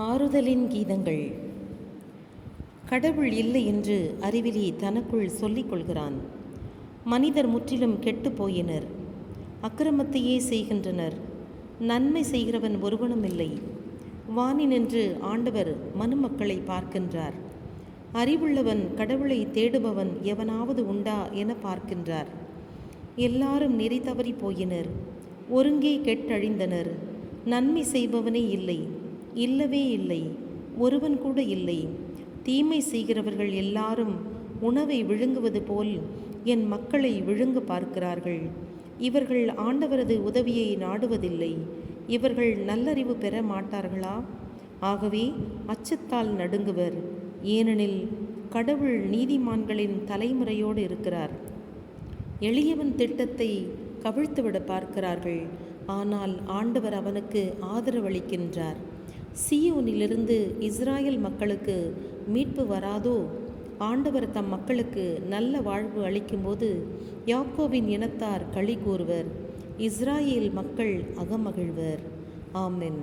ஆறுதலின் கீதங்கள். கடவுள் இல்லை என்று அறிவிலி தனக்குள் சொல்லிக் கொள்கிறான். மனிதர் முற்றிலும் கெட்டு போயினர், அக்கிரமத்தையே செய்கின்றனர், நன்மை செய்கிறவன் ஒருவனும் இல்லை. வானினின்று ஆண்டவர் மனுமக்களை பார்க்கின்றார். அறிவுள்ளவன் கடவுளை தேடுபவன் எவனாவது உண்டா என பார்க்கின்றார். எல்லாரும் நெறி தவறி போயினர், ஒருங்கே கெட்டழிந்தனர். நன்மை செய்பவனே இல்லை, இல்லவே இல்லை, ஒருவன் கூட இல்லை. தீமை செய்கிறவர்கள் எல்லாரும் உணவை விழுங்குவது போல் என் மக்களை விழுங்க பார்க்கிறார்கள். இவர்கள் ஆண்டவரது உதவியை நாடுவதில்லை. இவர்கள் நல்லறிவு பெற மாட்டார்களா? ஆகவே அச்சத்தால் நடுங்குவர், ஏனெனில் கடவுள் நீதிமான்களின் தலைமுறையோடு இருக்கிறார். எளியவன் திட்டத்தை கவிழ்த்துவிட பார்க்கிறார்கள், ஆனால் ஆண்டவர் அவனுக்கு ஆதரவளிக்கின்றார். சீயோனிலிருந்து இஸ்ராயல் மக்களுக்கு மீட்பு வராதோ? ஆண்டவர் தம் மக்களுக்கு நல்ல வாழ்வு அளிக்கும்போது யாக்கோபின் இனத்தார் களி கூறுவர், இஸ்ராயேல் மக்கள் அகமகிழ்வர். ஆமென்.